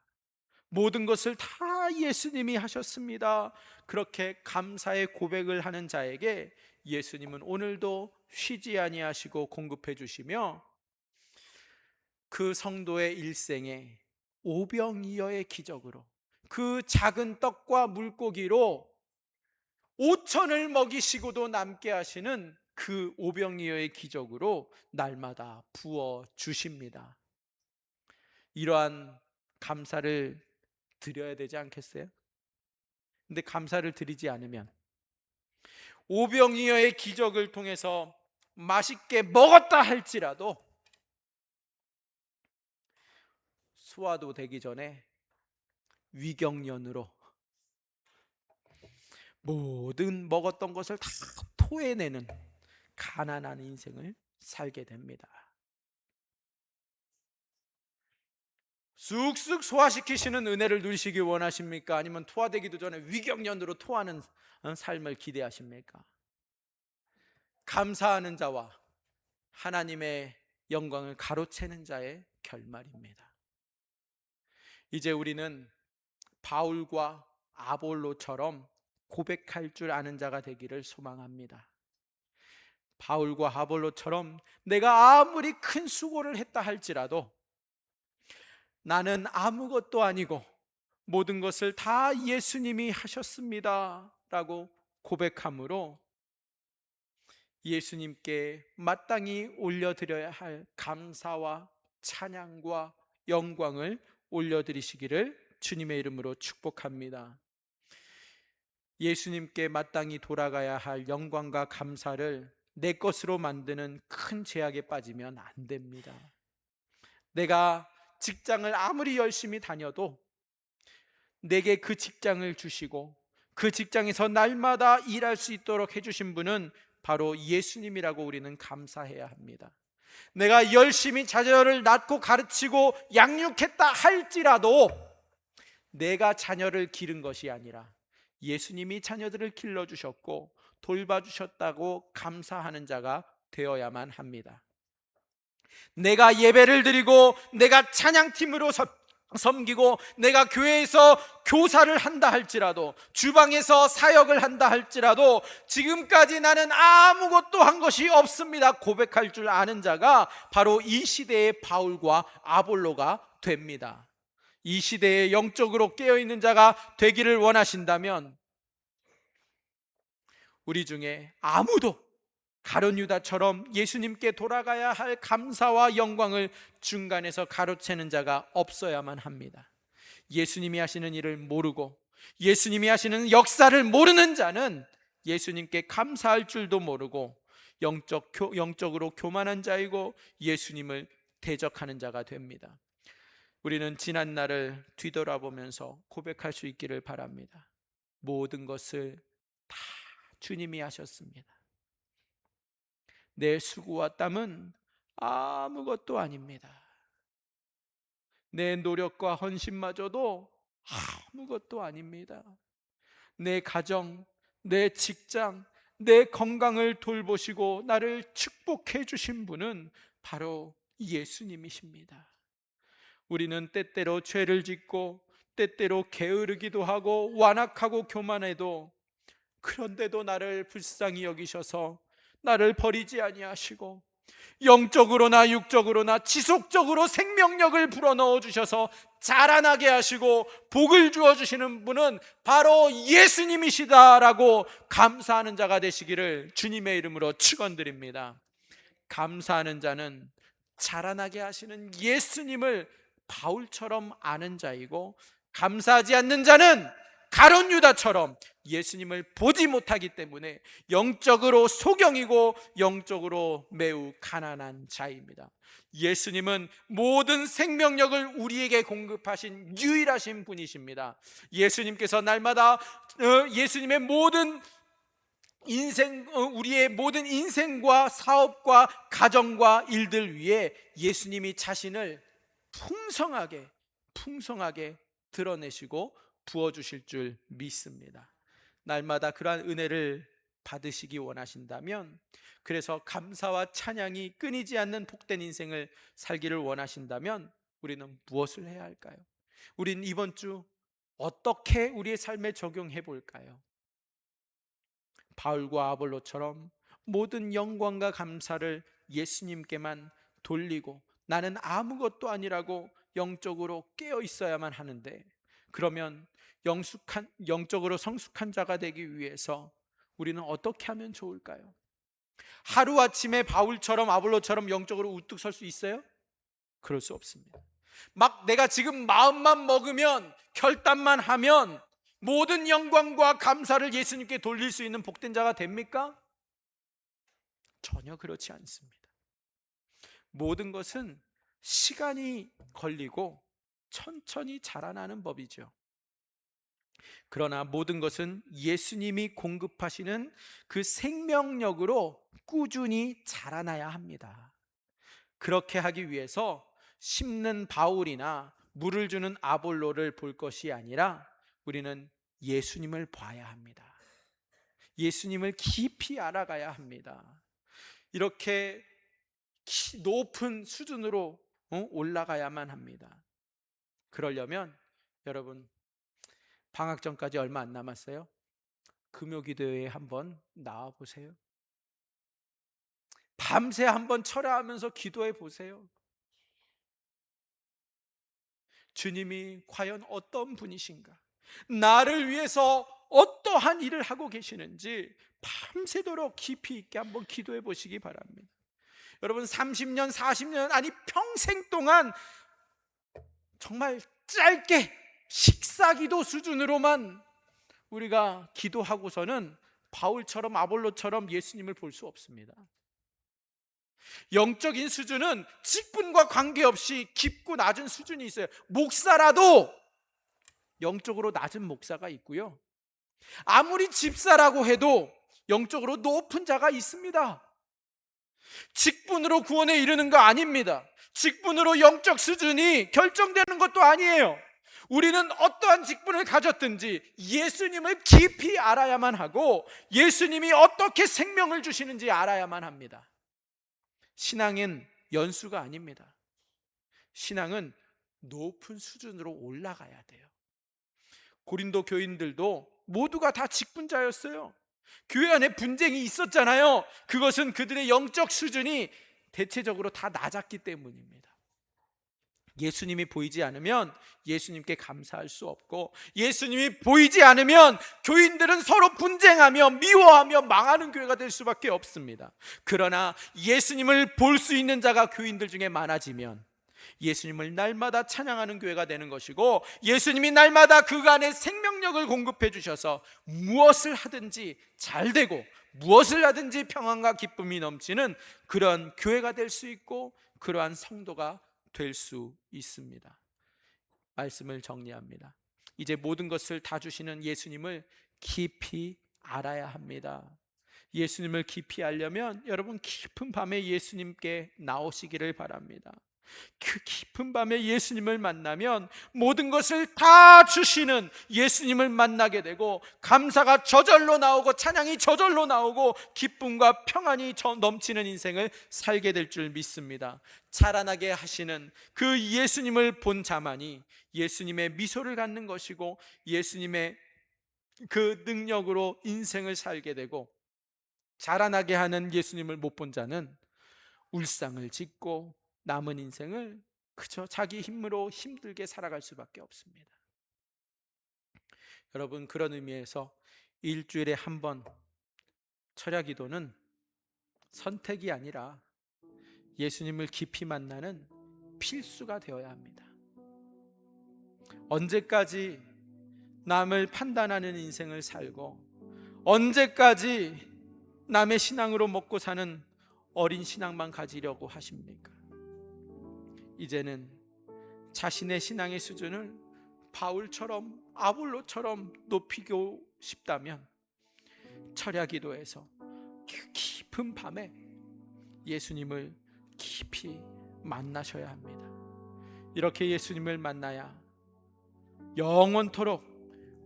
모든 것을 다 예수님이 하셨습니다. 그렇게 감사의 고백을 하는 자에게 예수님은 오늘도 쉬지 아니하시고 공급해 주시며 그 성도의 일생에 오병이어의 기적으로 그 작은 떡과 물고기로 5천을 먹이시고도 남게 하시는 그 오병이어의 기적으로 날마다 부어 주십니다. 이러한 감사를 드려야 되지 않겠어요? 근데 감사를 드리지 않으면 오병이어의 기적을 통해서 맛있게 먹었다 할지라도 소화도 되기 전에 위경련으로 모든 먹었던 것을 다 토해내는 가난한 인생을 살게 됩니다. 쑥쑥 소화시키시는 은혜를 누리시기 원하십니까? 아니면 토화되기도 전에 위경련으로 토하는 삶을 기대하십니까? 감사하는 자와 하나님의 영광을 가로채는 자의 결말입니다. 이제 우리는 바울과 아볼로처럼 고백할 줄 아는 자가 되기를 소망합니다. 바울과 아볼로처럼 내가 아무리 큰 수고를 했다 할지라도 나는 아무것도 아니고 모든 것을 다 예수님이 하셨습니다 라고 고백함으로 예수님께 마땅히 올려드려야 할 감사와 찬양과 영광을 올려드리시기를 주님의 이름으로 축복합니다. 예수님께 마땅히 돌아가야 할 영광과 감사를 내 것으로 만드는 큰 죄악에 빠지면 안 됩니다. 내가 직장을 아무리 열심히 다녀도 내게 그 직장을 주시고 그 직장에서 날마다 일할 수 있도록 해주신 분은 바로 예수님이라고 우리는 감사해야 합니다. 내가 열심히 자녀를 낳고 가르치고 양육했다 할지라도 내가 자녀를 기른 것이 아니라 예수님이 자녀들을 길러주셨고 돌봐주셨다고 감사하는 자가 되어야만 합니다. 내가 예배를 드리고 내가 찬양팀으로 섬기고 내가 교회에서 교사를 한다 할지라도 주방에서 사역을 한다 할지라도 지금까지 나는 아무것도 한 것이 없습니다 고백할 줄 아는 자가 바로 이 시대의 바울과 아볼로가 됩니다. 이 시대에 영적으로 깨어있는 자가 되기를 원하신다면 우리 중에 아무도 가룟 유다처럼 예수님께 돌아가야 할 감사와 영광을 중간에서 가로채는 자가 없어야만 합니다. 예수님이 하시는 일을 모르고 예수님이 하시는 역사를 모르는 자는 예수님께 감사할 줄도 모르고 영적으로 교만한 자이고 예수님을 대적하는 자가 됩니다. 우리는 지난 날을 뒤돌아보면서 고백할 수 있기를 바랍니다. 모든 것을 다 주님이 하셨습니다. 내 수고와 땀은 아무것도 아닙니다. 내 노력과 헌신마저도 아무것도 아닙니다. 내 가정, 내 직장, 내 건강을 돌보시고 나를 축복해 주신 분은 바로 예수님이십니다. 우리는 때때로 죄를 짓고 때때로 게으르기도 하고 완악하고 교만해도 그런데도 나를 불쌍히 여기셔서 나를 버리지 아니하시고 영적으로나 육적으로나 지속적으로 생명력을 불어넣어 주셔서 자라나게 하시고 복을 주어 주시는 분은 바로 예수님이시다라고 감사하는 자가 되시기를 주님의 이름으로 축원드립니다. 감사하는 자는 자라나게 하시는 예수님을 바울처럼 아는 자이고 감사하지 않는 자는 가룟 유다처럼 예수님을 보지 못하기 때문에 영적으로 소경이고 영적으로 매우 가난한 자입니다. 예수님은 모든 생명력을 우리에게 공급하신 유일하신 분이십니다. 예수님께서 날마다 예수님의 모든 우리의 모든 인생과 사업과 가정과 일들 위에 예수님이 자신을 풍성하게 드러내시고 부어주실 줄 믿습니다. 날마다 그러한 은혜를 받으시기 원하신다면, 그래서 감사와 찬양이 끊이지 않는 복된 인생을 살기를 원하신다면 우리는 무엇을 해야 할까요? 우리는 이번 주 어떻게 우리의 삶에 적용해 볼까요? 바울과 아볼로처럼 모든 영광과 감사를 예수님께만 돌리고 나는 아무것도 아니라고 영적으로 깨어 있어야만 하는데, 그러면 영적으로 성숙한 자가 되기 위해서 우리는 어떻게 하면 좋을까요? 하루아침에 바울처럼 아볼로처럼 영적으로 우뚝 설 수 있어요? 그럴 수 없습니다. 막 내가 지금 마음만 먹으면, 결단만 하면 모든 영광과 감사를 예수님께 돌릴 수 있는 복된 자가 됩니까? 전혀 그렇지 않습니다. 모든 것은 시간이 걸리고 천천히 자라나는 법이죠. 그러나 모든 것은 예수님이 공급하시는 그 생명력으로 꾸준히 자라나야 합니다. 그렇게 하기 위해서 심는 바울이나 물을 주는 아볼로를 볼 것이 아니라 우리는 예수님을 봐야 합니다. 예수님을 깊이 알아가야 합니다. 이렇게 높은 수준으로 올라가야만 합니다. 그러려면 여러분, 방학 전까지 얼마 안 남았어요. 금요기도회에 한번 나와 보세요. 밤새 한번 철야하면서 기도해 보세요. 주님이 과연 어떤 분이신가, 나를 위해서 어떠한 일을 하고 계시는지 밤새도록 깊이 있게 한번 기도해 보시기 바랍니다. 여러분, 30년, 40년, 아니 평생 동안 정말 짧게 식사기도 수준으로만 우리가 기도하고서는 바울처럼 아볼로처럼 예수님을 볼 수 없습니다. 영적인 수준은 직분과 관계없이 깊고 낮은 수준이 있어요. 목사라도 영적으로 낮은 목사가 있고요, 아무리 집사라고 해도 영적으로 높은 자가 있습니다. 직분으로 구원에 이르는 거 아닙니다. 직분으로 영적 수준이 결정되는 것도 아니에요. 우리는 어떠한 직분을 가졌든지 예수님을 깊이 알아야만 하고, 예수님이 어떻게 생명을 주시는지 알아야만 합니다. 신앙은 연수가 아닙니다. 신앙은 높은 수준으로 올라가야 돼요. 고린도 교인들도 모두가 다 직분자였어요. 교회 안에 분쟁이 있었잖아요. 그것은 그들의 영적 수준이 대체적으로 다 낮았기 때문입니다. 예수님이 보이지 않으면 예수님께 감사할 수 없고, 예수님이 보이지 않으면 교인들은 서로 분쟁하며 미워하며 망하는 교회가 될 수밖에 없습니다. 그러나 예수님을 볼 수 있는 자가 교인들 중에 많아지면 예수님을 날마다 찬양하는 교회가 되는 것이고, 예수님이 날마다 그간의 생명력을 공급해 주셔서 무엇을 하든지 잘 되고 무엇을 하든지 평안과 기쁨이 넘치는 그런 교회가 될 수 있고, 그러한 성도가 될 수 있습니다. 말씀을 정리합니다. 이제 모든 것을 다 주시는 예수님을 깊이 알아야 합니다. 예수님을 깊이 알려면 여러분 깊은 밤에 예수님께 나오시기를 바랍니다. 그 깊은 밤에 예수님을 만나면 모든 것을 다 주시는 예수님을 만나게 되고, 감사가 저절로 나오고 찬양이 저절로 나오고 기쁨과 평안이 넘치는 인생을 살게 될 줄 믿습니다. 자라나게 하시는 그 예수님을 본 자만이 예수님의 미소를 갖는 것이고, 예수님의 그 능력으로 인생을 살게 되고, 자라나게 하는 예수님을 못 본 자는 울상을 짓고 남은 인생을 그저 자기 힘으로 힘들게 살아갈 수밖에 없습니다. 여러분, 그런 의미에서 일주일에 한 번 철야기도는 선택이 아니라 예수님을 깊이 만나는 필수가 되어야 합니다. 언제까지 남을 판단하는 인생을 살고, 언제까지 남의 신앙으로 먹고 사는 어린 신앙만 가지려고 하십니까? 이제는 자신의 신앙의 수준을 바울처럼 아볼로처럼 높이고 싶다면 철야기도에서 깊은 밤에 예수님을 깊이 만나셔야 합니다. 이렇게 예수님을 만나야 영원토록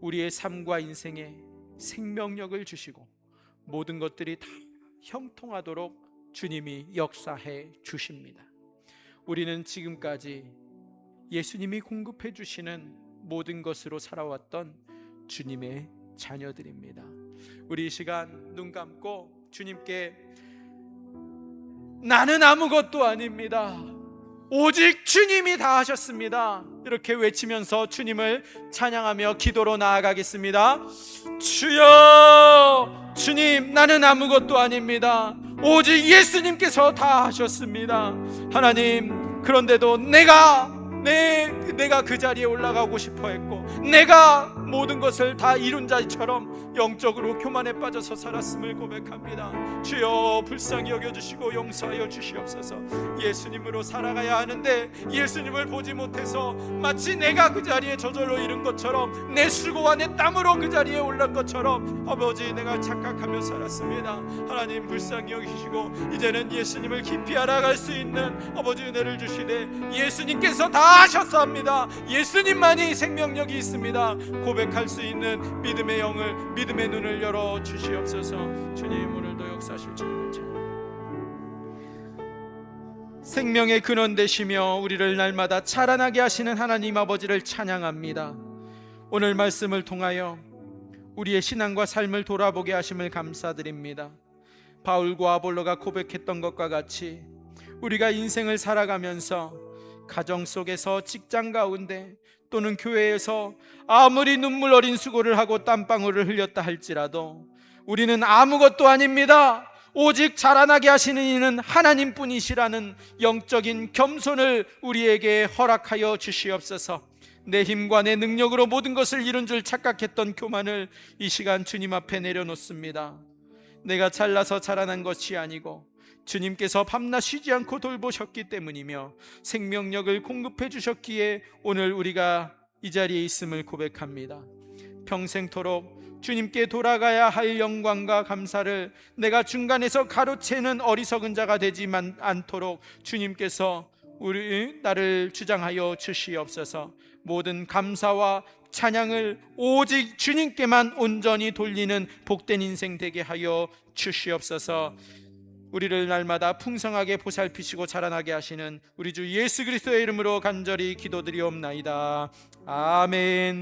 우리의 삶과 인생에 생명력을 주시고 모든 것들이 다 형통하도록 주님이 역사해 주십니다. 우리는 지금까지 예수님이 공급해 주시는 모든 것으로 살아왔던 주님의 자녀들입니다. 우리 이 시간 눈 감고 주님께 나는 아무것도 아닙니다, 오직 주님이 다 하셨습니다, 이렇게 외치면서 주님을 찬양하며 기도로 나아가겠습니다. 주여, 주님, 나는 아무것도 아닙니다, 오직 예수님께서 다 하셨습니다. 하나님, 그런데도 내가 그 자리에 올라가고 싶어 했고, 내가 모든 것을 다 이룬 자처럼 영적으로 교만에 빠져서 살았음을 고백합니다. 주여, 불쌍히 여겨주시고 용서하여 주시옵소서. 예수님으로 살아가야 하는데 예수님을 보지 못해서 마치 내가 그 자리에 저절로 이른 것처럼, 내 수고와 내 땀으로 그 자리에 올란 것처럼 아버지, 내가 착각하며 살았습니다. 하나님, 불쌍히 여기시고 이제는 예수님을 깊이 알아갈 수 있는 아버지 은혜를 주시되, 예수님께서 다 하셨사옵니다, 예수님만이 생명력이 있습니다, 고백할 수 있는 믿음의 영을, 믿음의 눈을 열어 주시옵소서. 주님, 오늘도 역사하실 주님을 찬양합니다. 생명의 근원 되시며 우리를 날마다 자라나게 하시는 하나님 아버지를 찬양합니다. 오늘 말씀을 통하여 우리의 신앙과 삶을 돌아보게 하심을 감사드립니다. 바울과 아볼로가 고백했던 것과 같이 우리가 인생을 살아가면서 가정 속에서, 직장 가운데 또는 교회에서 아무리 눈물 어린 수고를 하고 땀방울을 흘렸다 할지라도 우리는 아무것도 아닙니다, 오직 자라나게 하시는 이는 하나님뿐이시라는 영적인 겸손을 우리에게 허락하여 주시옵소서. 내 힘과 내 능력으로 모든 것을 이룬 줄 착각했던 교만을 이 시간 주님 앞에 내려놓습니다. 내가 잘나서 자라난 것이 아니고 주님께서 밤낮 쉬지 않고 돌보셨기 때문이며 생명력을 공급해 주셨기에 오늘 우리가 이 자리에 있음을 고백합니다. 평생토록 주님께 돌아가야 할 영광과 감사를 내가 중간에서 가로채는 어리석은 자가 되지 않도록 주님께서 나를 주장하여 주시옵소서. 모든 감사와 찬양을 오직 주님께만 온전히 돌리는 복된 인생 되게 하여 주시옵소서. 우리를 날마다 풍성하게 보살피시고 자라나게 하시는 우리 주 예수 그리스도의 이름으로 간절히 기도드리옵나이다. 아멘.